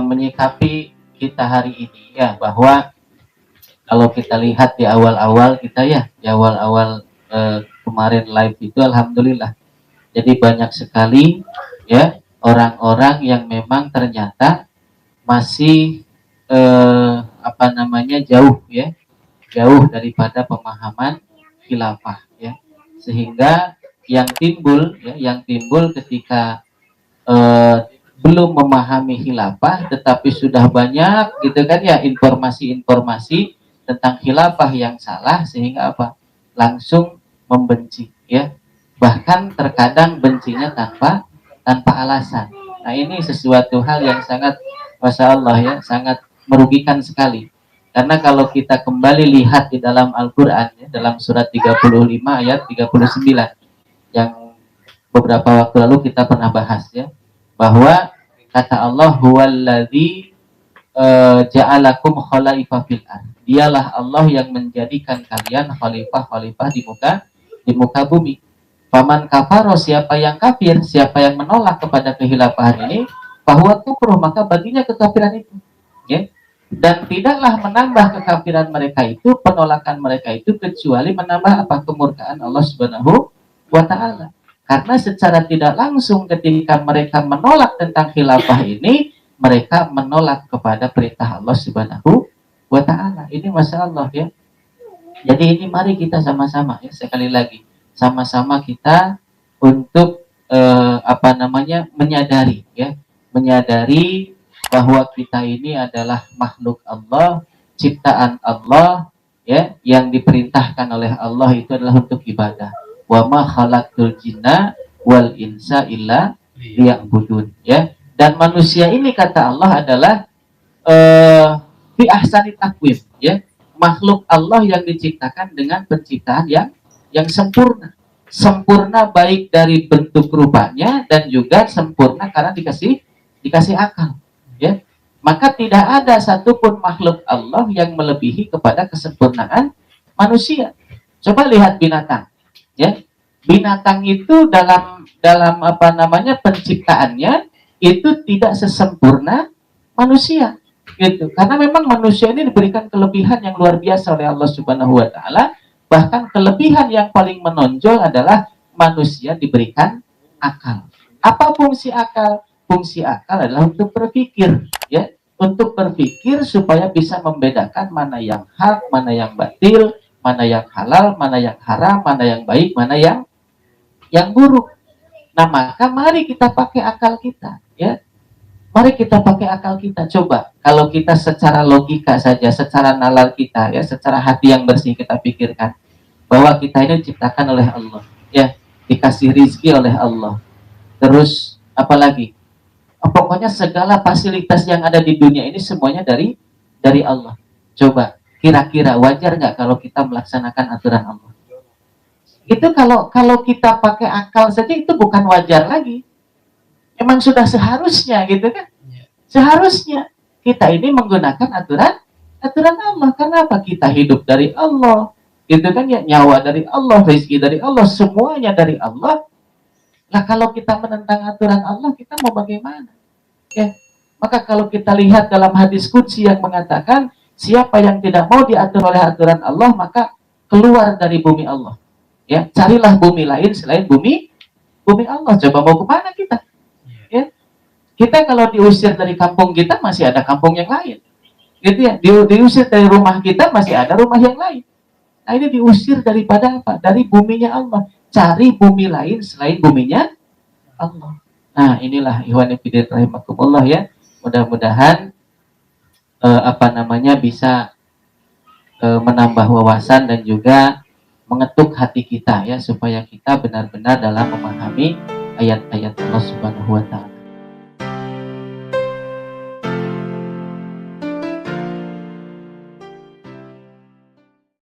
menyikapi kita hari ini ya, bahwa kalau kita lihat di awal-awal kita ya, di awal-awal kemarin live itu alhamdulillah. Jadi banyak sekali ya orang-orang yang memang ternyata masih jauh ya, jauh daripada pemahaman khilafah ya. Sehingga yang timbul ketika belum memahami khilafah tetapi sudah banyak gitu kan ya informasi-informasi tentang khilafah yang salah, sehingga apa? Langsung membenci ya. Bahkan terkadang bencinya tanpa alasan. Nah, ini sesuatu hal yang sangat Masya Allah ya, sangat merugikan sekali. Karena kalau kita kembali lihat di dalam Al-Quran ya, dalam surat 35 ayat 39 yang beberapa waktu lalu kita pernah bahas ya, bahwa kata Allah, huwallazi ja'alakum khalaifa fil ardh. Dialah Allah yang menjadikan kalian khalifah-khalifah di muka bumi. Paman kafaro, siapa yang kafir, siapa yang menolak kepada kehilafahan ini, bahwa kufur, maka baginya kekafiran itu ya. Dan tidaklah menambah kekafiran mereka itu, penolakan mereka itu, kecuali menambah apa? Kemurkaan Allah Subhanahu wa ta'ala. Karena secara tidak langsung ketika mereka menolak tentang khilafah ini, mereka menolak kepada perintah Allah Subhanahu wa ta'ala. Ini Masya Allah ya. Jadi ini mari kita sama-sama ya, sekali lagi sama-sama kita untuk menyadari ya, menyadari bahwa kita ini adalah makhluk Allah, ciptaan Allah ya, yang diperintahkan oleh Allah itu adalah untuk ibadah. Wa ma khalaqtul jinna wal insa illa liya'budun ya. Dan manusia ini kata Allah adalah fi ahsani taqwim ya, makhluk Allah yang diciptakan dengan penciptaan yang sempurna. Sempurna baik dari bentuk rupanya dan juga sempurna karena dikasih akal ya. Maka tidak ada satupun makhluk Allah yang melebihi kepada kesempurnaan manusia. Coba lihat binatang ya. Binatang itu dalam penciptaannya itu tidak sesempurna manusia gitu. Karena memang manusia ini diberikan kelebihan yang luar biasa oleh Allah Subhanahu wa ta'ala. Bahkan kelebihan yang paling menonjol adalah manusia diberikan akal. Apa fungsi akal? Fungsi akal adalah untuk berpikir ya, untuk berpikir supaya bisa membedakan mana yang hak, mana yang batil, mana yang halal, mana yang haram, mana yang baik, mana yang buruk. Nah, maka mari kita pakai akal kita ya. Mari kita pakai akal kita. Coba kalau kita secara logika saja, secara nalar kita ya, secara hati yang bersih kita pikirkan bahwa kita ini diciptakan oleh Allah ya, dikasih rizki oleh Allah. Terus apalagi? Pokoknya segala fasilitas yang ada di dunia ini semuanya dari Allah. Coba kira-kira wajar nggak kalau kita melaksanakan aturan Allah? Itu kalau kita pakai akal saja itu bukan wajar lagi. Emang sudah seharusnya gitu kan? Seharusnya kita ini menggunakan aturan Allah. Karena apa? Kita hidup dari Allah, gitu kan ya, nyawa dari Allah, rezeki dari Allah, semuanya dari Allah. Nah, kalau kita menentang aturan Allah, kita mau bagaimana? Ya, maka kalau kita lihat dalam hadis qudsi yang mengatakan, siapa yang tidak mau diatur oleh aturan Allah, maka keluar dari bumi Allah. Ya, carilah bumi lain selain bumi Allah. Coba mau kemana kita? Ya, kita kalau diusir dari kampung kita masih ada kampung yang lain, gitu ya. Diusir dari rumah kita masih ada rumah yang lain. Nah, ini diusir daripada apa? Dari buminya Allah. Cari bumi lain selain buminya Allah. Nah, inilah ikhwan fillah rahimakumullah ya. Mudah-mudahan bisa menambah wawasan dan juga mengetuk hati kita ya, supaya kita benar-benar dalam memahami ayat-ayat Allah Subhanahu wa ta'ala.